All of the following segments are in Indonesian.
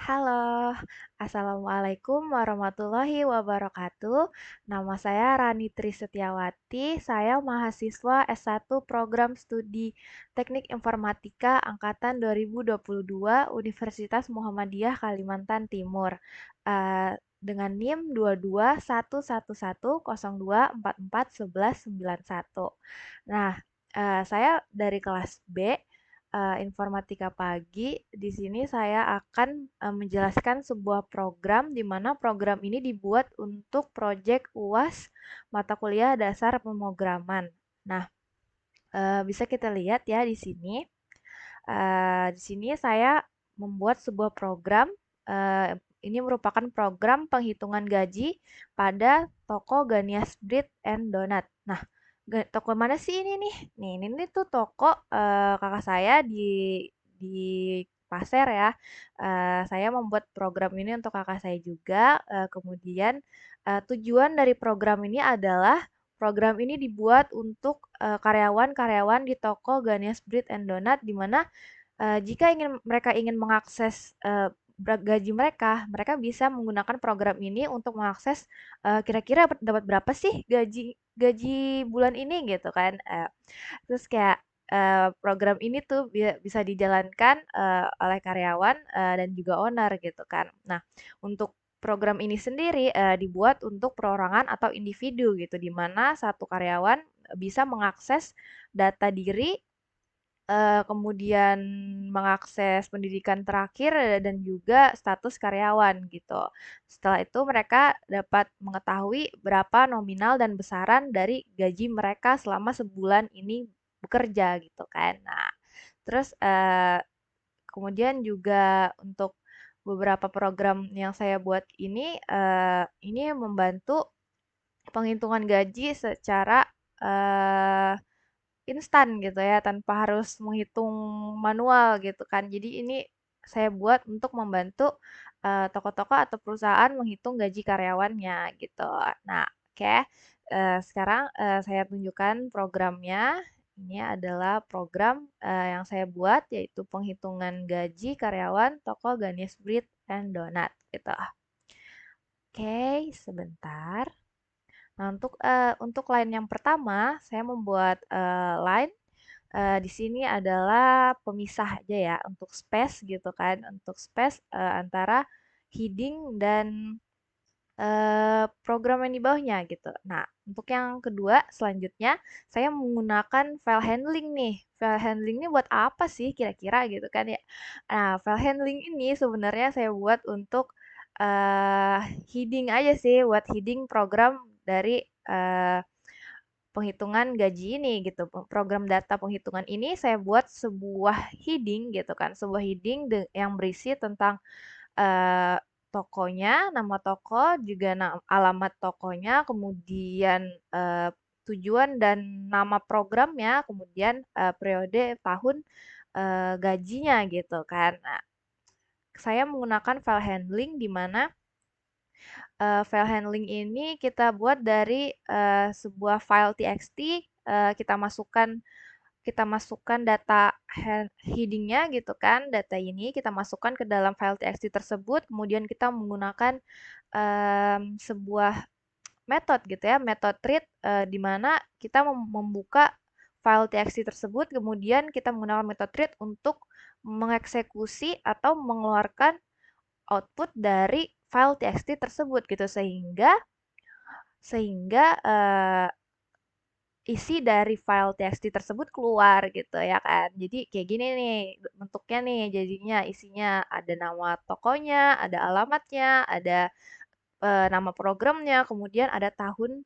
Halo, Assalamualaikum warahmatullahi wabarakatuh. Nama saya Rani Tri Setiawati, saya mahasiswa S1 Program Studi Teknik Informatika Angkatan 2022 Universitas Muhammadiyah Kalimantan Timur. Dengan NIM 22111024411191. Nah, saya dari kelas B informatika pagi. Di sini saya akan menjelaskan sebuah program di mana program ini dibuat untuk proyek UAS mata kuliah dasar pemrograman. Nah, bisa kita lihat ya di sini. Di sini saya membuat sebuah program. Ini merupakan program penghitungan gaji pada toko Ganias Bread and Donut. Nah, toko mana sih ini nih? Nih, ini tuh toko kakak saya di Pasir ya. Saya membuat program ini untuk kakak saya juga. Kemudian tujuan dari program ini adalah program ini dibuat untuk karyawan-karyawan di toko Ganias Bread and Donut di mana jika mereka ingin mengakses gaji mereka, mereka bisa menggunakan program ini untuk mengakses kira-kira dapat berapa sih gaji gaji bulan ini gitu kan. Terus kayak program ini tuh bisa dijalankan oleh karyawan dan juga owner gitu kan. Nah, untuk program ini sendiri dibuat untuk perorangan atau individu gitu, di mana satu karyawan bisa mengakses data diri, kemudian mengakses pendidikan terakhir dan juga status karyawan gitu. Setelah itu mereka dapat mengetahui berapa nominal dan besaran dari gaji mereka selama sebulan ini bekerja gitu kan. Nah, terus kemudian juga untuk beberapa program yang saya buat ini membantu penghitungan gaji secara eh, instan gitu ya, tanpa harus menghitung manual gitu kan. Jadi ini saya buat untuk membantu toko-toko atau perusahaan menghitung gaji karyawannya gitu. Nah, oke. Sekarang saya tunjukkan programnya. Ini adalah program yang saya buat yaitu penghitungan gaji karyawan toko Ganesh Bread and Donut gitu. Oke, sebentar. Nah, untuk line yang pertama, saya membuat line di sini adalah pemisah aja ya untuk space gitu kan, untuk space antara heading dan program yang di bawahnya gitu. Nah, untuk yang kedua selanjutnya saya menggunakan file handling nih. File handling ini buat apa sih kira-kira gitu kan ya. Nah, file handling ini sebenarnya saya buat untuk eh heading aja sih, buat heading program dari penghitungan gaji ini gitu. Program data penghitungan ini saya buat sebuah heading gitu kan, sebuah heading yang berisi tentang eh, tokonya, nama toko, juga alamat tokonya, kemudian eh, tujuan dan nama programnya, kemudian periode tahun gajinya gitu kan. Nah, saya menggunakan file handling di mana file handling ini kita buat dari sebuah file txt, kita masukkan data headingnya gitu kan, data ini kita masukkan ke dalam file txt tersebut, kemudian kita menggunakan sebuah metode gitu ya, metode read di mana kita membuka file txt tersebut, kemudian kita menggunakan metode read untuk mengeksekusi atau mengeluarkan output dari file txt tersebut gitu sehingga sehingga isi dari file txt tersebut keluar gitu ya kan. Jadi kayak gini nih bentuknya nih jadinya isinya ada nama tokonya, ada alamatnya, ada nama programnya, kemudian ada tahun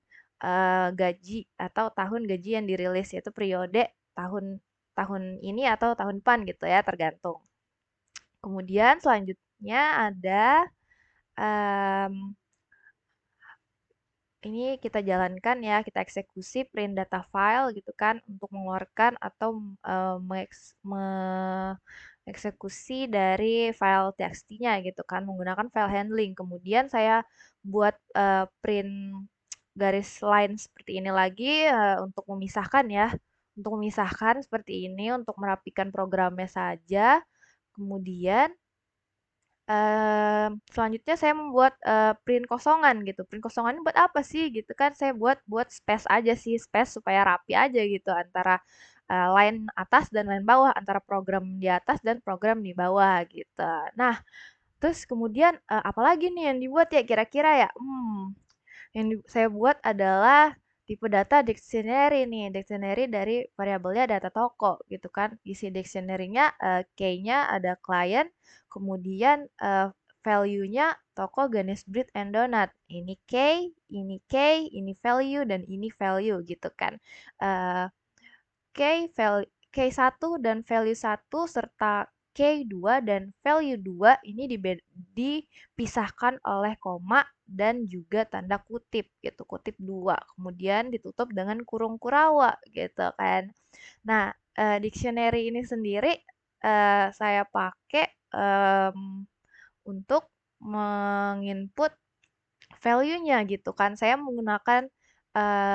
gaji atau tahun gaji yang dirilis yaitu periode tahun tahun ini atau tahun depan gitu ya tergantung. Kemudian selanjutnya ada em, ini kita jalankan ya, kita eksekusi print data file gitu kan untuk mengeluarkan atau mengeksekusi dari file txt-nya gitu kan menggunakan file handling. Kemudian saya buat print garis line seperti ini lagi untuk memisahkan ya, untuk memisahkan seperti ini untuk merapikan programnya saja. Kemudian Selanjutnya saya membuat, print kosongan gitu. Print kosongan ini buat apa sih gitu kan, saya buat space aja sih, space supaya rapi aja gitu antara, line atas dan line bawah, antara program di atas dan program di bawah gitu. Nah, terus kemudian, apalagi nih yang dibuat ya kira-kira ya? Saya buat adalah tipe data dictionary nih, dictionary dari variabelnya data toko gitu kan. Isi dictionary-nya key-nya ada client, kemudian value-nya toko ganis bread and donut. Ini key, ini value dan ini value gitu kan. Eh, K1 dan value 1 serta K2 dan value 2 ini dipisahkan oleh koma dan juga tanda kutip gitu, kutip 2. Kemudian ditutup dengan kurung kurawa gitu kan. Nah, dictionary ini sendiri saya pakai untuk menginput value-nya gitu kan. Saya menggunakan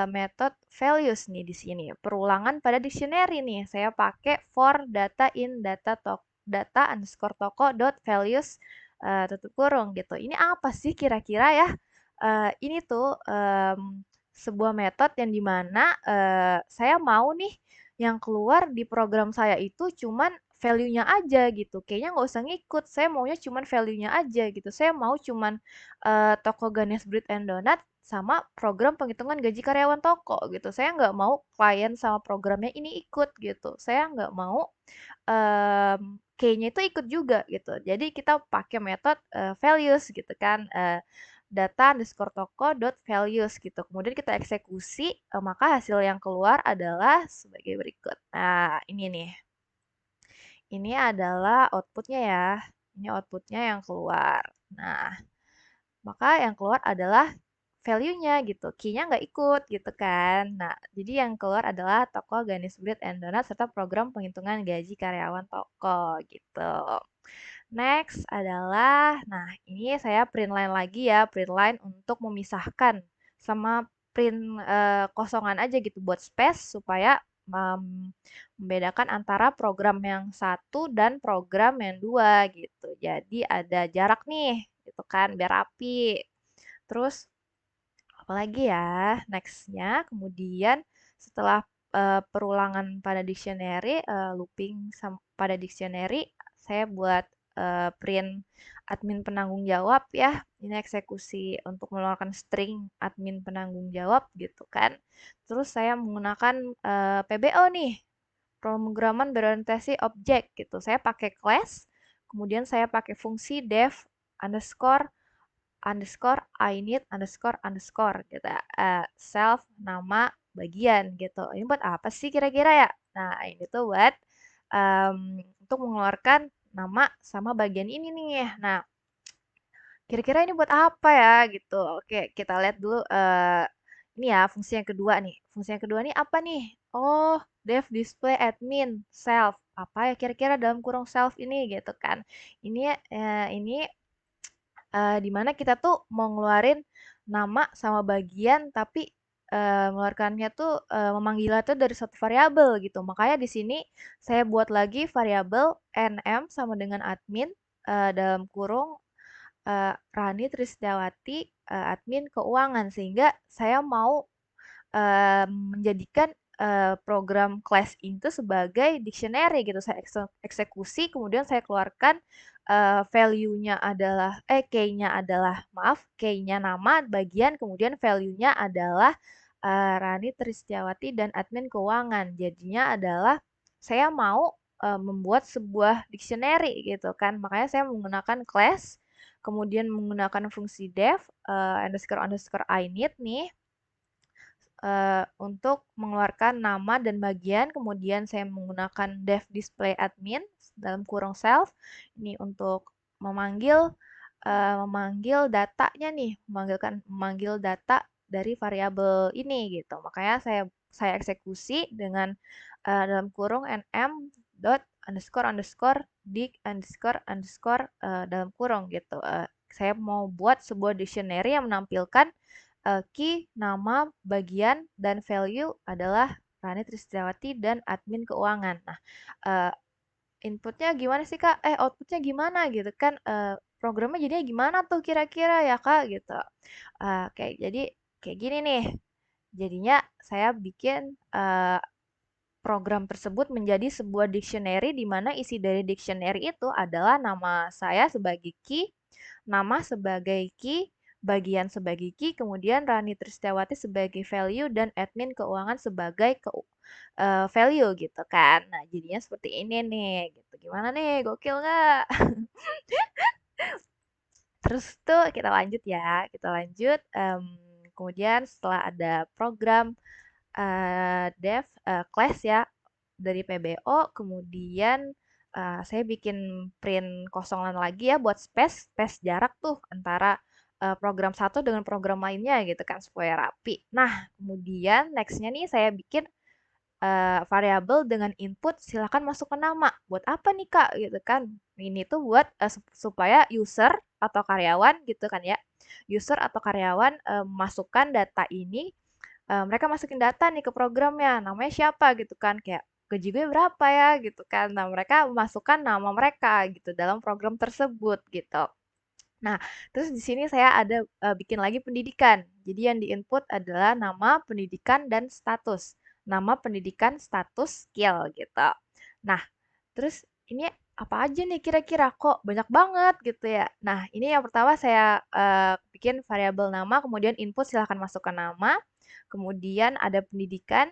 metode values nih di sini. Perulangan pada dictionary nih. Saya pakai for data in data underscore toko dot values tutup kurung gitu. Ini apa sih kira-kira ya? Ini tuh sebuah metode yang dimana saya mau nih yang keluar di program saya itu cuman value-nya aja gitu. Kayaknya nggak usah ngikut. Saya maunya cuman value-nya aja gitu. Saya mau cuman toko Ganesh Bread and Donut sama program penghitungan gaji karyawan toko gitu. Saya nggak mau klien sama programnya ini ikut gitu. Saya nggak mau key-nya itu ikut juga gitu. Jadi kita pakai metode values gitu kan. Data underscore toko dot values gitu. Kemudian kita eksekusi, maka hasil yang keluar adalah sebagai berikut. Nah, ini nih. Ini adalah outputnya ya. Ini outputnya yang keluar. Nah, maka yang keluar adalah value-nya gitu. Key-nya nggak ikut gitu kan. Nah, jadi yang keluar adalah toko Ganis Bread and Donut serta program penghitungan gaji karyawan toko gitu. Next adalah, nah ini saya print line lagi ya, print line untuk memisahkan sama print kosongan aja gitu buat space supaya membedakan antara program yang satu dan program yang dua gitu. Jadi ada jarak nih, gitu kan, biar rapi. Terus apalagi ya, nextnya kemudian setelah perulangan pada dictionary, looping pada dictionary, saya buat print admin penanggung jawab ya. Ini eksekusi untuk mengeluarkan string admin penanggung jawab gitu kan. Terus saya menggunakan PBO nih, pemrograman berorientasi objek gitu. Saya pakai class, kemudian saya pakai fungsi def underscore underscore init underscore underscore gitu ya. Self nama bagian gitu. Ini buat apa sih kira-kira ya? Nah, ini tuh buat untuk mengeluarkan nama sama bagian ini nih. Nah, kira-kira ini buat apa ya gitu. Oke, kita lihat dulu ini ya fungsi yang kedua nih. Fungsi yang kedua nih apa nih? Oh, dev display admin self. Apa ya kira-kira dalam kurung self ini gitu kan. Ini di mana kita tuh mau ngeluarin nama sama bagian tapi mengeluarkannya tuh memanggilnya tuh dari satu variabel gitu. Makanya di sini saya buat lagi variabel nm sama dengan admin dalam kurung Rani Trisdawati admin keuangan sehingga saya mau menjadikan program class itu sebagai dictionary gitu. Saya eksekusi, kemudian saya keluarkan value-nya adalah key-nya adalah maaf, key-nya nama bagian, kemudian value-nya adalah Rani Trisjawati dan admin keuangan. Jadinya adalah saya mau membuat sebuah dictionary gitu kan. Makanya saya menggunakan class, kemudian menggunakan fungsi def underscore underscore init nih untuk mengeluarkan nama dan bagian, kemudian saya menggunakan def display admin dalam kurung self ini untuk memanggil datanya nih, memanggil data dari variabel ini gitu. Makanya saya eksekusi dengan dalam kurung nm dot underscore underscore dik underscore underscore dalam kurung gitu. Saya mau buat sebuah dictionary yang menampilkan key, nama, bagian, dan value adalah Rani Trisdawati dan admin keuangan. Nah, inputnya gimana sih Kak? Outputnya gimana gitu kan? programnya jadinya gimana tuh kira-kira ya Kak gitu. Jadi kayak gini nih. Jadinya saya bikin program tersebut menjadi sebuah dictionary di mana isi dari dictionary itu adalah nama saya sebagai key, nama sebagai key, bagian sebagai key, kemudian Rani Tristiawati sebagai value dan admin keuangan sebagai value gitu kan. Nah, jadinya seperti ini nih gitu. Gimana nih? Gokil nggak? Terus tuh kita lanjut ya, kita lanjut. Kemudian setelah ada program dev class ya dari PBO, kemudian saya bikin print kosongan lagi ya buat space jarak tuh antara program satu dengan program lainnya gitu kan supaya rapi. Nah, kemudian nextnya nih saya bikin variabel dengan input silakan masukkan nama. Buat apa nih Kak? Gitu kan. Ini tuh buat supaya user atau karyawan gitu kan ya. User atau karyawan masukkan data ini, mereka masukin data nih ke programnya, namanya siapa gitu kan, kayak gaji gue berapa ya gitu kan. Nah, mereka memasukkan nama mereka gitu dalam program tersebut gitu. Nah, terus di sini saya ada bikin lagi pendidikan. Jadi yang di-input adalah nama, pendidikan, dan status. Nama, pendidikan, status, skill gitu. Nah, terus ini apa aja nih kira-kira kok banyak banget gitu ya. Nah, ini yang pertama saya bikin variabel nama, kemudian input silahkan masukkan nama, kemudian ada pendidikan,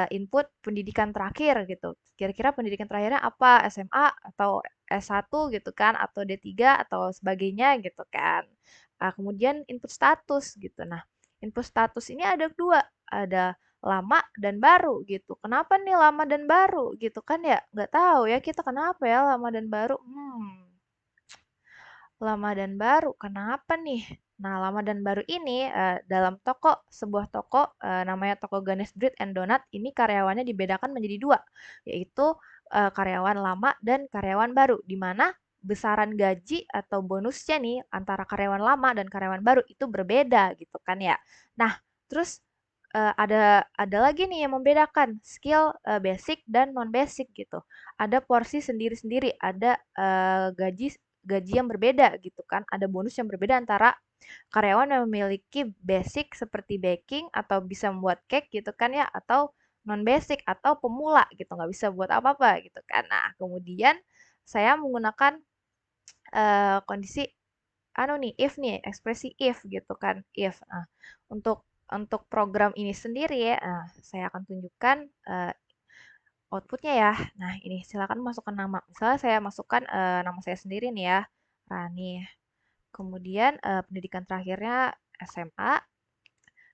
input pendidikan terakhir gitu. Kira-kira pendidikan terakhirnya apa? SMA atau S1 gitu kan, atau D3 atau sebagainya gitu kan. Kemudian input status gitu. Nah, input status ini ada dua, ada lama dan baru gitu. Kenapa nih lama dan baru gitu kan ya? Nggak tahu ya kita kenapa ya lama dan baru. Lama dan baru, kenapa nih? Nah, lama dan baru ini dalam sebuah toko namanya toko Ganesh Bread and Donut, ini karyawannya dibedakan menjadi dua, yaitu karyawan lama dan karyawan baru, di mana besaran gaji atau bonusnya nih antara karyawan lama dan karyawan baru itu berbeda gitu kan ya. Nah, terus ada lagi nih yang membedakan skill basic dan non basic gitu. Ada porsi sendiri-sendiri, ada gaji gaji yang berbeda gitu kan. Ada bonus yang berbeda antara karyawan yang memiliki basic seperti baking atau bisa membuat cake gitu kan ya, atau non basic atau pemula gitu, nggak bisa buat apa-apa gitu kan. Nah, kemudian saya menggunakan kondisi if nih, ekspresi if gitu kan, if. Nah, untuk program ini sendiri ya, saya akan tunjukkan outputnya ya. Nah, ini silakan masukkan nama. Misalnya saya masukkan nama saya sendiri nih ya, Rani. Kemudian pendidikan terakhirnya SMA.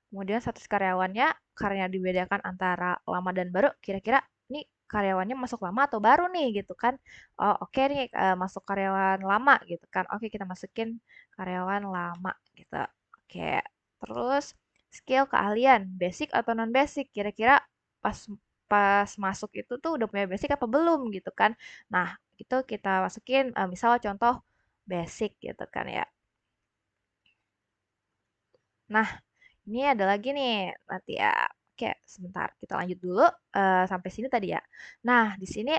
Kemudian status karyawannya karena dibedakan antara lama dan baru, kira-kira ini karyawannya masuk lama atau baru nih gitu kan. Oh, oke nih masuk karyawan lama gitu kan. Oke, kita masukin karyawan lama gitu. Oke. Terus skill keahlian, basic atau non basic, kira-kira pas pas masuk itu tuh udah punya basic apa belum gitu kan. Nah, itu kita masukin misal contoh basic gitu kan ya. Nah, ini ada lagi nih, nanti ya. Oke, sebentar. Kita lanjut dulu sampai sini tadi ya. Nah, di sini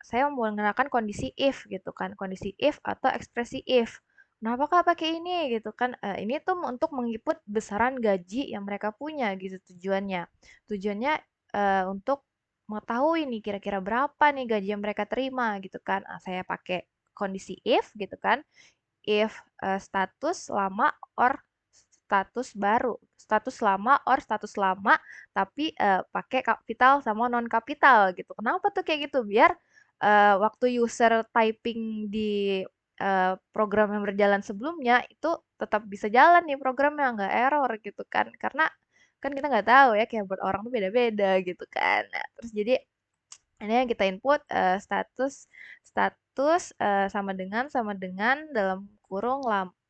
saya menggunakan kondisi if gitu kan. Kondisi if atau ekspresi if. Kenapa Kak pakai ini gitu kan? Ini tuh untuk menginput besaran gaji yang mereka punya gitu tujuannya. Tujuannya untuk mengetahui nih kira-kira berapa nih gaji yang mereka terima gitu kan. Saya pakai kondisi if gitu kan. If status lama or status baru, status lama or status lama tapi pakai kapital sama non kapital gitu. Kenapa tuh kayak gitu? Biar waktu user typing di program yang berjalan sebelumnya itu tetap bisa jalan nih programnya nggak error gitu kan. Karena kan kita nggak tahu ya keyboard orang tuh beda-beda gitu kan. Nah, terus jadi ini yang kita input status status sama dengan dalam kurung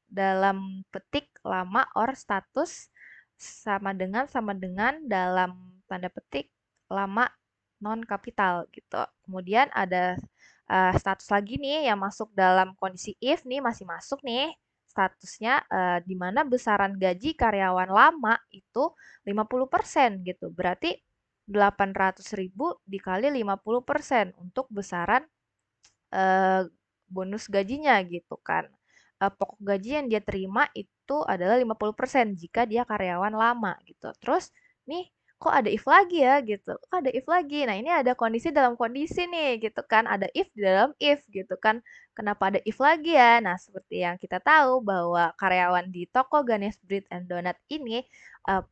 dalam petik lama or status sama dengan dalam tanda petik lama non kapital gitu. Kemudian ada status lagi nih yang masuk dalam kondisi if nih masih masuk nih statusnya di mana besaran gaji karyawan lama itu 50% gitu. Berarti 800.000 dikali 50% untuk besaran bonus gajinya gitu kan. pokok gaji yang dia terima itu adalah 50% jika dia karyawan lama gitu. Terus nih kok ada if lagi ya gitu. Kok ada if lagi. Nah, ini ada kondisi dalam kondisi nih gitu kan. Ada if di dalam if gitu kan. Kenapa ada if lagi ya? Nah, seperti yang kita tahu bahwa karyawan di toko Ganesh Bread and Donut ini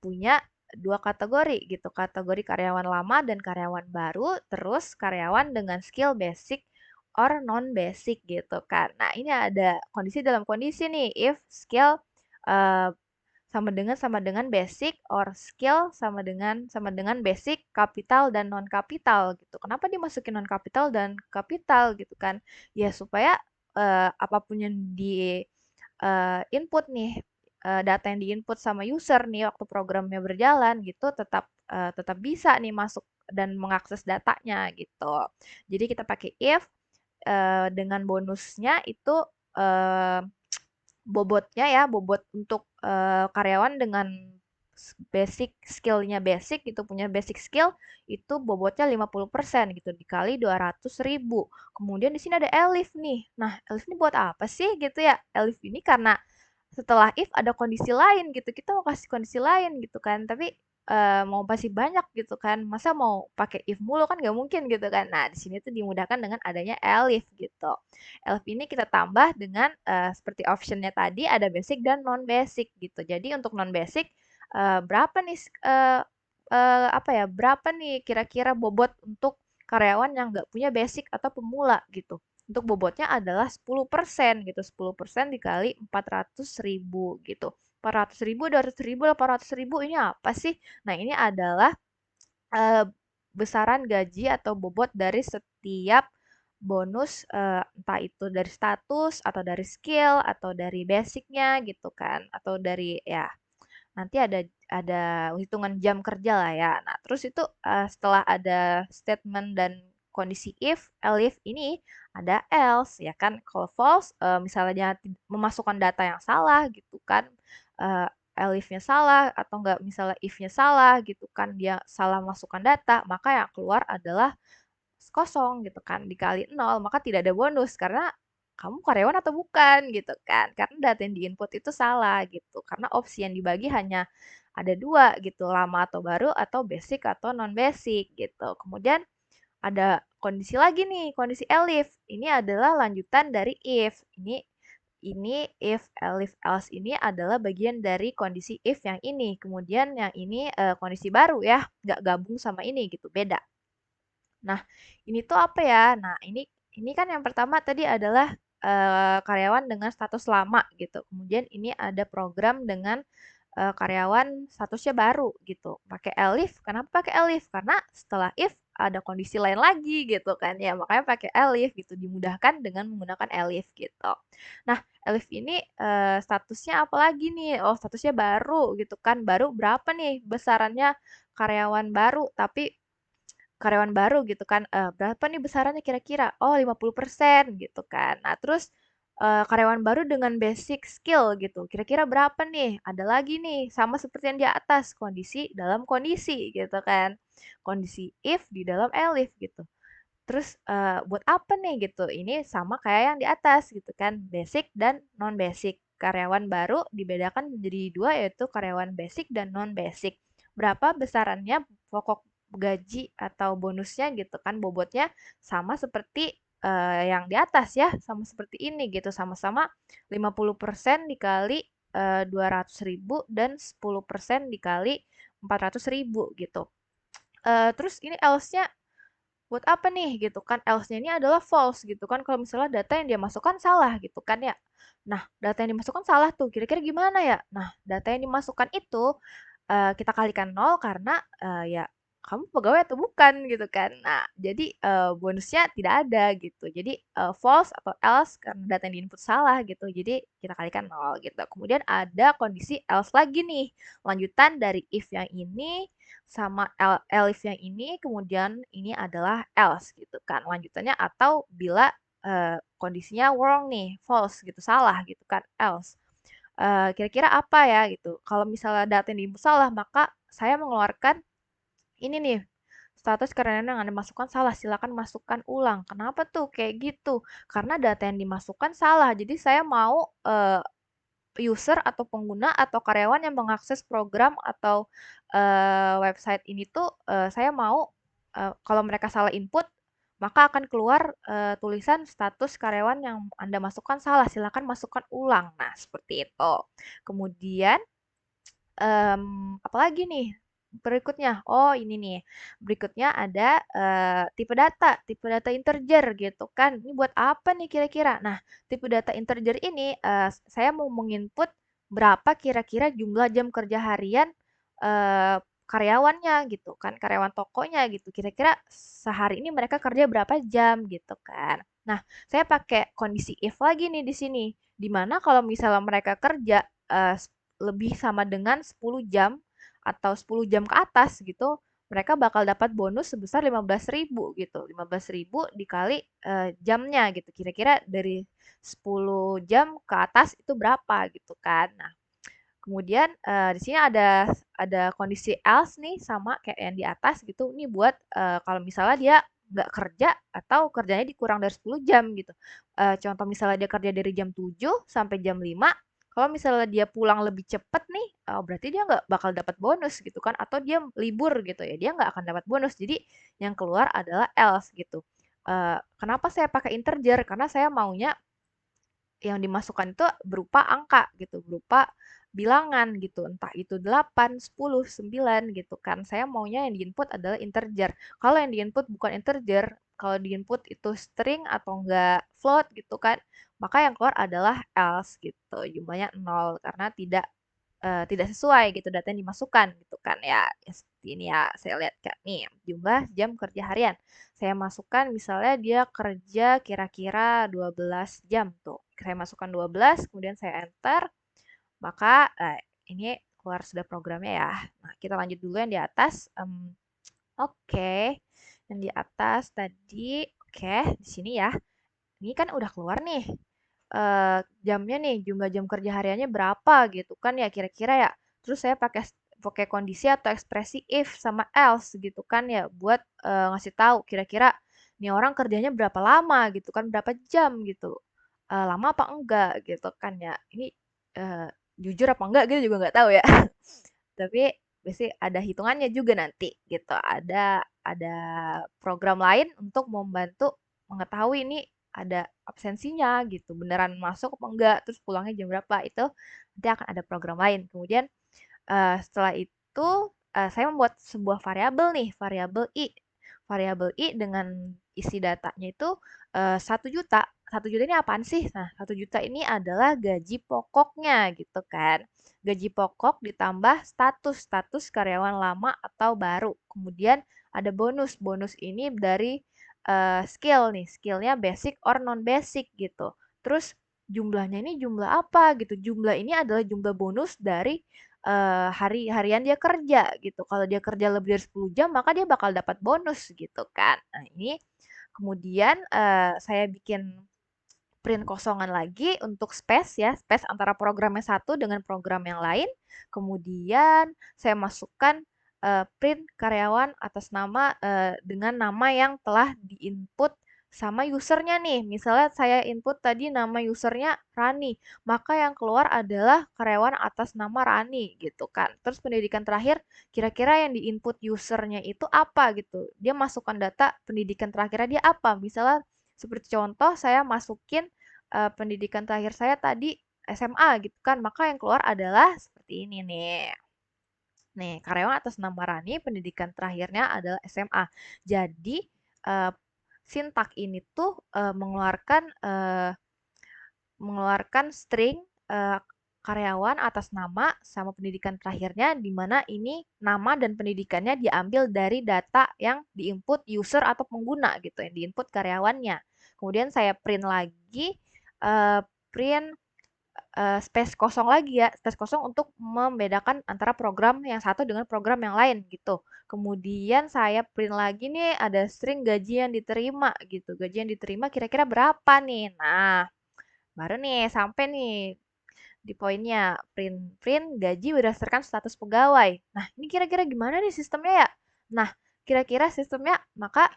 punya dua kategori gitu. Kategori karyawan lama dan karyawan baru, terus karyawan dengan skill basic or non basic gitu kan. Nah, ini ada kondisi dalam kondisi nih if skill eh, sama dengan basic or skill sama dengan basic, kapital dan non kapital gitu. Kenapa dimasukin non kapital dan kapital gitu kan? Ya supaya apapun yang di input nih, data yang diinput sama user nih waktu programnya berjalan gitu tetap bisa nih masuk dan mengakses datanya gitu. Jadi kita pakai if dengan bonusnya itu eh, bobotnya ya, bobot untuk karyawan dengan basic skillnya basic gitu, punya basic skill itu bobotnya 50% gitu dikali 200.000. Kemudian di sini ada elif nih. Nah, elif ini buat apa sih gitu ya? Elif ini karena setelah if ada kondisi lain gitu, kita mau kasih kondisi lain gitu kan, tapi mau pasti banyak gitu kan, masa mau pakai if mulu kan nggak mungkin gitu kan. Nah, di sini tuh dimudahkan dengan adanya elif gitu. Elif ini kita tambah dengan seperti optionnya tadi ada basic dan non basic gitu. Jadi untuk non basic berapa nih apa ya? Berapa nih kira-kira bobot untuk karyawan yang nggak punya basic atau pemula gitu. Untuk bobotnya adalah 10% gitu. 10% dikali 400.000 gitu. 400.000, 200.000, 800.000 ini apa sih? Nah, ini adalah eh, besaran gaji atau bobot dari setiap bonus entah itu dari status atau dari skill atau dari basicnya gitu kan atau dari ya nanti ada hitungan jam kerja lah ya. Nah, terus itu setelah ada statement dan kondisi if, elif ini ada else ya kan. Kalau false misalnya memasukkan data yang salah gitu kan. eh, Elifnya salah atau enggak misalnya if-nya salah gitu kan dia salah masukkan data, maka yang keluar adalah kosong gitu kan dikali nol maka tidak ada bonus karena kamu karyawan atau bukan gitu kan karena data yang diinput itu salah gitu karena opsi yang dibagi hanya ada dua gitu lama atau baru atau basic atau non basic gitu kemudian ada kondisi lagi nih kondisi elif ini adalah lanjutan dari if ini if elif else ini adalah bagian dari kondisi if yang ini kemudian yang ini kondisi baru ya nggak gabung sama ini gitu beda. Nah, ini tuh apa ya? Nah, ini kan yang pertama tadi adalah karyawan dengan status lama gitu. Kemudian ini ada program dengan karyawan statusnya baru gitu. Pakai elif. Kenapa pakai elif? Karena setelah if ada kondisi lain lagi gitu kan ya. Makanya pakai elif gitu. Dimudahkan dengan menggunakan elif gitu. Nah, elif ini statusnya apa lagi nih? Oh, statusnya baru gitu kan. Baru berapa nih besarannya karyawan baru tapi karyawan baru gitu kan, berapa nih besarannya kira-kira? Oh 50% gitu kan. Nah terus, karyawan baru dengan basic skill gitu, kira-kira berapa nih? Ada lagi nih, sama seperti yang di atas, kondisi dalam kondisi gitu kan. Kondisi if di dalam elif gitu. Terus, buat apa nih gitu? Ini sama kayak yang di atas gitu kan, basic dan non basic. Karyawan baru dibedakan menjadi dua yaitu karyawan basic dan non basic. Berapa besarannya pokok gaji atau bonusnya gitu kan, bobotnya sama seperti yang di atas ya, sama seperti ini gitu, sama-sama 50% dikali 200.000 dan 10% dikali 400.000 gitu. Terus ini else-nya buat apa nih gitu kan else-nya ini adalah false gitu kan kalau misalnya data yang dia masukkan salah gitu kan ya. Nah, data yang dimasukkan salah tuh kira-kira gimana ya? Nah, data yang dimasukkan itu kita kalikan nol karena ya kamu pegawai atau bukan gitu kan. Nah, jadi bonusnya tidak ada gitu. Jadi false atau else karena data yang diinput salah gitu. Jadi kita kalikan nol gitu. Kemudian ada kondisi else lagi nih. Lanjutan dari if yang ini sama elif yang ini, kemudian ini adalah else gitu kan lanjutannya atau bila kondisinya wrong nih, false gitu, salah gitu kan, else. Kira-kira apa ya gitu. Kalau misalnya data yang diinput salah, maka saya mengeluarkan ini nih status karyawan yang Anda masukkan salah, silakan masukkan ulang. Kenapa tuh kayak gitu? Karena data yang dimasukkan salah. Jadi saya mau user atau pengguna atau karyawan yang mengakses program atau website ini tuh saya mau kalau mereka salah input maka akan keluar tulisan status karyawan yang Anda masukkan salah, silakan masukkan ulang. Nah, seperti itu. Kemudian apalagi nih berikutnya? Oh, ini nih. Berikutnya ada tipe data integer gitu kan. Ini buat apa nih kira-kira? Nah, tipe data integer ini saya mau menginput berapa kira-kira jumlah jam kerja harian eh, karyawannya gitu kan, karyawan tokonya gitu. Kira-kira sehari ini mereka kerja berapa jam gitu kan. Nah, saya pakai kondisi if lagi nih di sini. Dimana kalau misalnya mereka kerja eh, lebih sama dengan 10 jam atau 10 jam ke atas gitu, mereka bakal dapat bonus sebesar 15.000 gitu. 15.000 dikali jamnya gitu. Kira-kira dari 10 jam ke atas itu berapa gitu kan. Nah, kemudian di sini ada kondisi else nih sama kayak yang di atas gitu. Ini buat kalau misalnya dia nggak kerja atau kerjanya dikurang dari 10 jam gitu. Contoh misalnya dia kerja dari jam 7 sampai jam 5, kalau misalnya dia pulang lebih cepet nih, berarti dia nggak bakal dapat bonus gitu kan, atau dia libur gitu ya, dia nggak akan dapat bonus. Jadi yang keluar adalah else gitu. Kenapa saya pakai integer? Karena saya maunya yang dimasukkan itu berupa angka gitu, berupa bilangan gitu, entah itu 8, 10, 9 gitu kan. Saya maunya yang diinput adalah integer. Kalau yang diinput bukan integer, kalau diinput itu string atau enggak float gitu kan, maka yang keluar adalah else gitu. Jumlahnya 0 karena tidak sesuai gitu data yang dimasukkan gitu kan ya. Ya seperti ini ya, saya lihat kan nih jumlah jam kerja harian. Saya masukkan misalnya dia kerja kira-kira 12 jam tuh. Saya masukkan 12, kemudian saya enter, maka ini keluar sudah programnya ya. Nah, kita lanjut dulu yang di atas. Oke, yang di atas tadi, oke, di sini ya. Ini kan udah keluar nih jamnya nih, jumlah jam kerja hariannya berapa gitu kan ya kira-kira ya. Terus saya pakai kondisi atau ekspresi if sama else gitu kan ya buat ngasih tahu kira-kira nih orang kerjanya berapa lama gitu kan, berapa jam gitu. Lama apa enggak gitu kan ya. Ini eh, jujur apa enggak gitu juga nggak tahu ya. Tapi biasanya ada hitungannya juga nanti gitu. Ada program lain untuk membantu mengetahui ini ada absensinya gitu, beneran masuk apa enggak, terus pulangnya jam berapa, itu nanti akan ada program lain. Kemudian setelah itu saya membuat sebuah variabel nih, variabel i. Variabel i dengan isi datanya itu 1 juta. 1 juta ini apaan sih? Nah, 1 juta ini adalah gaji pokoknya gitu kan. Gaji pokok ditambah status karyawan lama atau baru. Kemudian ada bonus. Bonus ini dari skill nih, skillnya basic or non basic gitu. Terus jumlahnya ini jumlah apa gitu? Jumlah ini adalah jumlah bonus dari harian dia kerja gitu. Kalau dia kerja lebih dari 10 jam, maka dia bakal dapat bonus gitu kan. Nah, ini kemudian saya bikin print kosongan lagi untuk space ya, space antara program yang satu dengan program yang lain. Kemudian saya masukkan print karyawan atas nama dengan nama yang telah diinput sama usernya nih. Misalnya saya input tadi nama usernya Rani, maka yang keluar adalah karyawan atas nama Rani gitu kan. Terus pendidikan terakhir, kira-kira yang diinput usernya itu apa gitu. Dia masukkan data pendidikan terakhirnya dia apa. Misalnya seperti contoh saya masukin pendidikan terakhir saya tadi SMA gitu kan, maka yang keluar adalah seperti ini nih. Nih, karyawan atas nama Rani, pendidikan terakhirnya adalah SMA. Jadi, eh, sintak ini tuh mengeluarkan string eh, karyawan atas nama sama pendidikan terakhirnya, di mana ini nama dan pendidikannya diambil dari data yang diinput user atau pengguna gitu, yang diinput karyawannya. Kemudian saya print lagi, print space kosong lagi ya, space kosong untuk membedakan antara program yang satu dengan program yang lain gitu. Kemudian saya print lagi nih ada string gaji yang diterima gitu. Gaji yang diterima kira-kira berapa nih? Nah, baru nih sampai nih di poinnya print print gaji berdasarkan status pegawai. Nah, ini kira-kira gimana nih sistemnya ya? Nah, kira-kira sistemnya, maka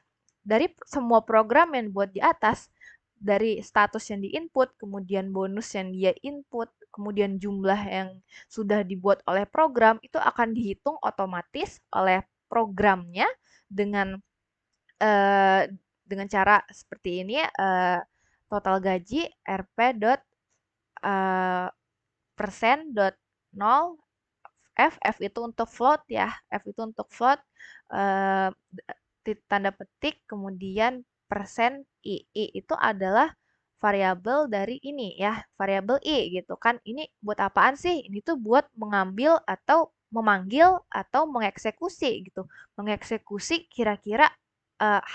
dari semua program yang buat di atas, dari status yang di-input, kemudian bonus yang dia input, kemudian jumlah yang sudah dibuat oleh program, itu akan dihitung otomatis oleh programnya dengan eh, dengan cara seperti ini, total gaji rp dot eh, persen dot nol F itu untuk float ya, F itu untuk float, eh, tanda petik, kemudian persen I itu adalah variabel dari ini ya, variabel I gitu kan. Ini buat apaan sih? Ini tuh buat mengambil atau memanggil atau mengeksekusi gitu. Mengeksekusi kira-kira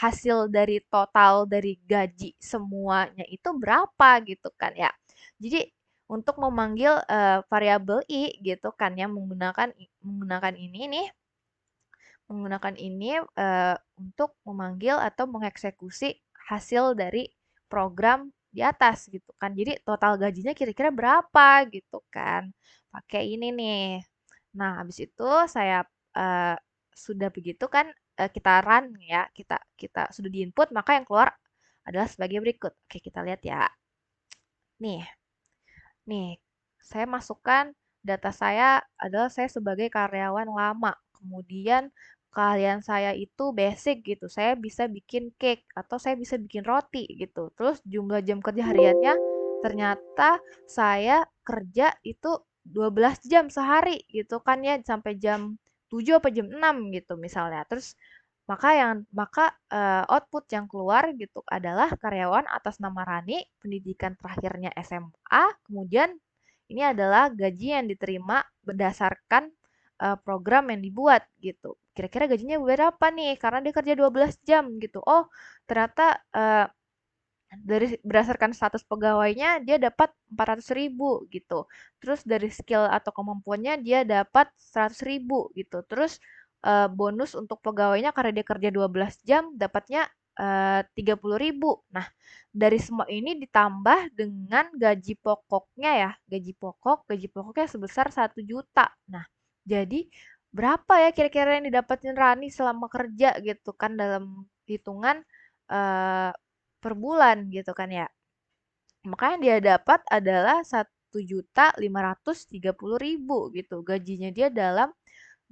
hasil dari total dari gaji semuanya itu berapa gitu kan ya. Jadi untuk memanggil variabel I gitu kan ya menggunakan ini nih menggunakan ini untuk memanggil atau mengeksekusi hasil dari program di atas gitu kan. Jadi total gajinya kira-kira berapa gitu kan. Pakai ini nih. Nah, habis itu saya eh, sudah begitu kan kita run ya, kita kita sudah diinput maka yang keluar adalah sebagai berikut. Oke, kita lihat ya. Nih, nih, saya masukkan data saya adalah saya sebagai karyawan lama. Kemudian kalian saya itu basic gitu. Saya bisa bikin cake atau saya bisa bikin roti gitu. Terus jumlah jam kerja hariannya ternyata saya kerja itu 12 jam sehari gitu kan ya sampai jam 7 apa jam 6 gitu misalnya. Terus output yang keluar gitu adalah karyawan atas nama Rani, pendidikan terakhirnya SMA, kemudian ini adalah gaji yang diterima berdasarkan program yang dibuat gitu. Kira-kira gajinya berapa nih? Karena dia kerja 12 jam gitu. Oh, ternyata dari berdasarkan status pegawainya dia dapat 400.000 gitu. Terus dari skill atau kemampuannya dia dapat 100.000 gitu. Terus bonus untuk pegawainya karena dia kerja 12 jam dapatnya 30.000. Nah, dari semua ini ditambah dengan gaji pokoknya ya. Gaji pokoknya sebesar 1 juta. Nah, jadi berapa ya kira-kira yang didapatin Rani selama kerja gitu kan dalam hitungan eh, per bulan gitu kan ya. Maka yang dia dapat adalah 1.530.000 gitu. Gajinya dia dalam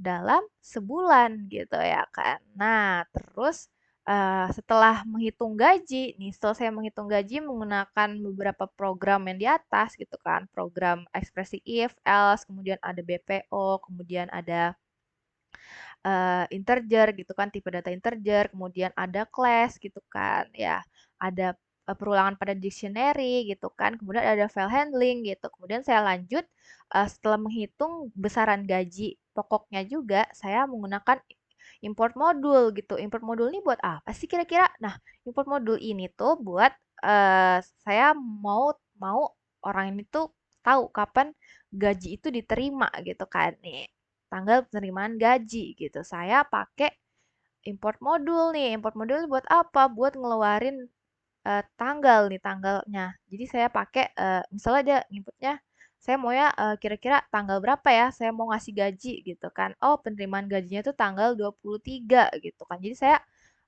dalam sebulan gitu ya kan. Nah, terus setelah menghitung gaji, nih setelah saya menghitung gaji menggunakan beberapa program yang di atas gitu kan, program ekspresi if, else, kemudian ada BPO, kemudian ada integer gitu kan, tipe data integer, kemudian ada class gitu kan, ya, ada perulangan pada dictionary gitu kan, kemudian ada file handling gitu. Kemudian saya lanjut setelah menghitung besaran gaji pokoknya juga, saya menggunakan import modul gitu. Import modul ini buat apa sih kira-kira? Nah, import modul ini tuh buat saya mau mau orang ini tuh tahu kapan gaji itu diterima gitu kan nih tanggal penerimaan gaji gitu. Saya pakai import modul nih. Import modul buat apa? Buat ngeluarin tanggal nih tanggalnya. Jadi saya pakai misalnya dia inputnya saya mau ya kira-kira tanggal berapa ya saya mau ngasih gaji gitu kan. Oh, penerimaan gajinya tuh tanggal 23 gitu kan. Jadi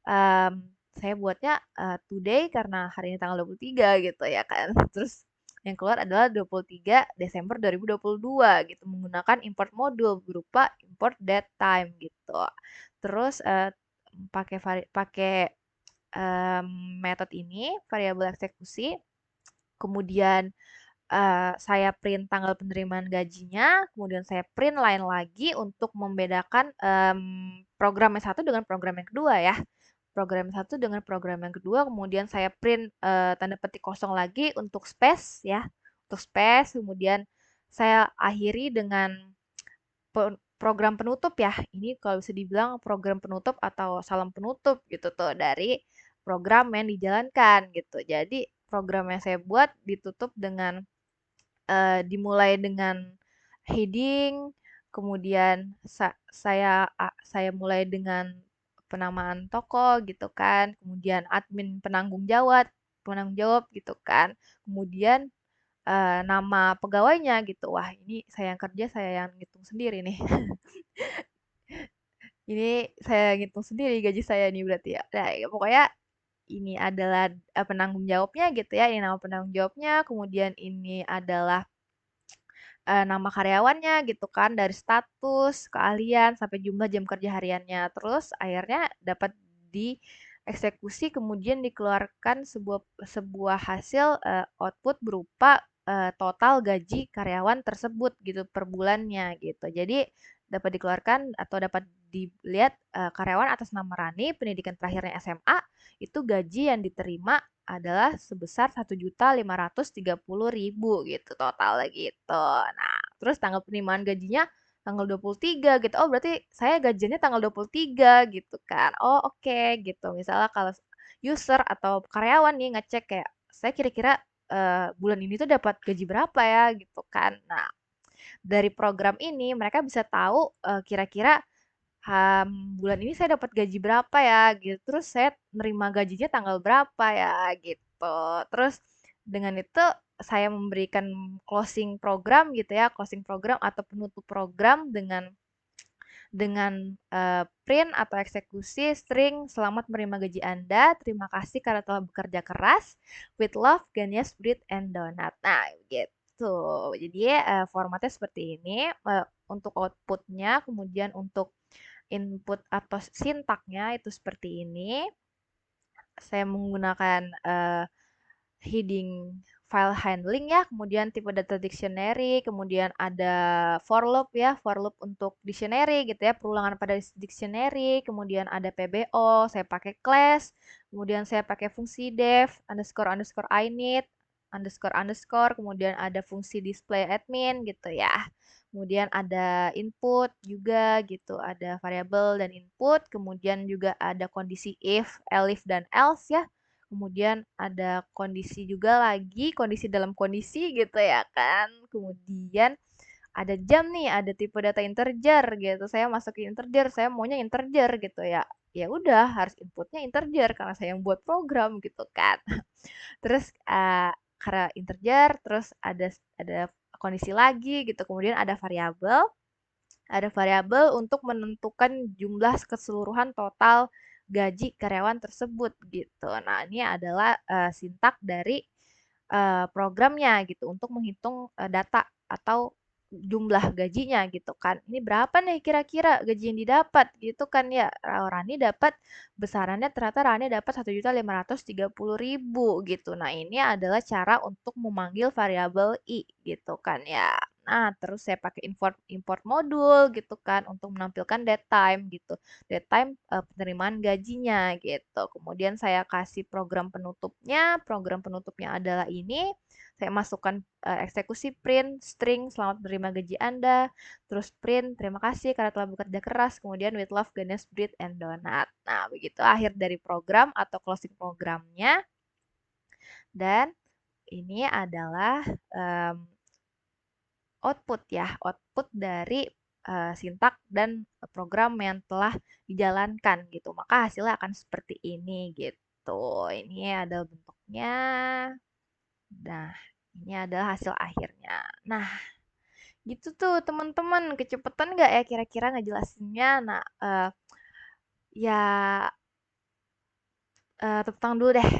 em, saya buatnya today karena hari ini tanggal 23 gitu ya kan. Terus yang keluar adalah 23 Desember 2022 gitu menggunakan import modul berupa import date time gitu. Terus pakai metode ini, variabel eksekusi, kemudian saya print tanggal penerimaan gajinya, kemudian saya print lain lagi untuk membedakan program yang satu dengan program yang kedua ya. Program yang satu dengan program yang kedua, kemudian saya print tanda petik kosong lagi untuk space ya, untuk space, kemudian saya akhiri dengan program penutup ya. Ini kalau bisa dibilang program penutup atau salam penutup gitu tuh dari program yang dijalankan gitu. Jadi program yang saya buat ditutup dengan dimulai dengan heading, kemudian saya mulai dengan penamaan toko gitu kan, kemudian admin penanggung jawab gitu kan, kemudian nama pegawainya gitu. Wah, ini saya yang kerja, saya yang ngitung sendiri nih. Ini saya ngitung sendiri gaji saya nih berarti ya. Nah, ya pokoknya ini adalah penanggung jawabnya gitu ya. Ini nama penanggung jawabnya, kemudian ini adalah nama karyawannya gitu kan, dari status, keahlian, sampai jumlah jam kerja hariannya. Terus akhirnya dapat dieksekusi kemudian dikeluarkan sebuah sebuah hasil output berupa total gaji karyawan tersebut gitu per bulannya gitu. Jadi dapat dikeluarkan atau dapat dilihat karyawan atas nama Rani, pendidikan terakhirnya SMA, itu gaji yang diterima adalah sebesar 1.530.000 gitu total gitu. Nah, terus tanggal penerimaan gajinya tanggal 23 gitu. Oh, berarti saya gajiannya tanggal 23 gitu kan. Oh, oke gitu. Misalnya kalau user atau karyawan nih ngecek kayak saya kira-kira bulan ini tuh dapat gaji berapa ya gitu kan. Nah, dari program ini mereka bisa tahu kira-kira bulan ini saya dapat gaji berapa ya gitu. Terus saya nerima gajinya tanggal berapa ya gitu. Terus dengan itu saya memberikan closing program gitu ya, closing program atau penutup program dengan print atau eksekusi string "Selamat menerima gaji Anda. Terima kasih karena telah bekerja keras. With love, Ganyas Bread and Donut." Nah, gitu. Jadi formatnya seperti ini untuk outputnya, kemudian untuk input atau sintaknya itu seperti ini. Saya menggunakan heading file handling ya, kemudian tipe data dictionary, kemudian ada for loop ya, for loop untuk dictionary gitu ya, perulangan pada dictionary, kemudian ada PBO, saya pakai class, kemudian saya pakai fungsi def, underscore underscore init, underscore underscore, kemudian ada fungsi display admin gitu ya. Kemudian ada input juga gitu, ada variabel dan input, kemudian juga ada kondisi if, elif, dan else ya. Kemudian ada kondisi juga lagi, kondisi dalam kondisi gitu ya kan. Kemudian ada jam nih, ada tipe data integer gitu. Saya masukin integer, saya maunya integer gitu ya. Ya udah, harus inputnya integer karena saya yang buat program gitu kan. Terus karena integer, terus ada kondisi lagi gitu. Kemudian ada variabel untuk menentukan jumlah keseluruhan total gaji karyawan tersebut gitu. Nah, ini adalah sintak dari programnya gitu untuk menghitung data atau jumlah gajinya gitu kan. Ini berapa nih kira-kira gaji yang didapat gitu kan ya. Rani dapat besarannya ternyata Rani dapat 1.530.000 gitu. Nah, ini adalah cara untuk memanggil variabel i gitu kan ya. Nah, terus saya pakai import import modul gitu kan untuk menampilkan datetime gitu. Datetime penerimaan gajinya gitu. Kemudian saya kasih program penutupnya adalah ini. Saya masukkan eksekusi print string "Selamat menerima gaji Anda", terus print "Terima kasih karena telah bekerja keras", kemudian "With love, Ganesh Bread and Donut". Nah, begitu akhir dari program atau closing programnya. Dan ini adalah output ya, output dari sintak dan program yang telah dijalankan gitu. Maka hasilnya akan seperti ini gitu. Ini adalah bentuknya. Nah, ini adalah hasil akhirnya. Nah, gitu tuh teman-teman. Kecepatan nggak ya kira-kira ngejelasinnya? Nah, ya tepuk tangan dulu deh.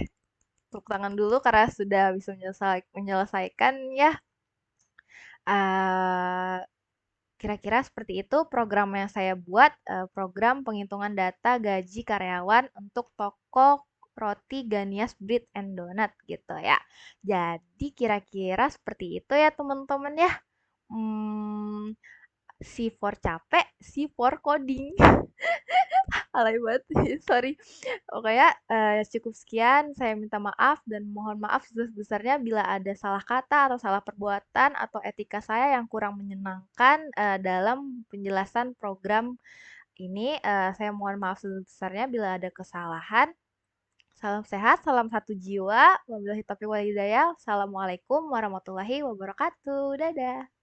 Tepuk tangan dulu karena sudah bisa menyelesaikan ya. eh Kira-kira seperti itu program yang saya buat, program penghitungan data gaji karyawan untuk toko roti Ganias Bread and Donut gitu ya. Jadi kira-kira seperti itu ya teman-teman ya. Hmm, C for capek, C for coding. Alay banget, sorry. Pokoknya cukup sekian. Saya minta maaf dan mohon maaf sebesar-besarnya bila ada salah kata atau salah perbuatan atau etika saya yang kurang menyenangkan dalam penjelasan program ini. Saya mohon maaf sebesar-besarnya bila ada kesalahan. Salam sehat, salam satu jiwa. Wabillahi taufiq wal hidayah. Assalamualaikum warahmatullahi wabarakatuh. Dadah.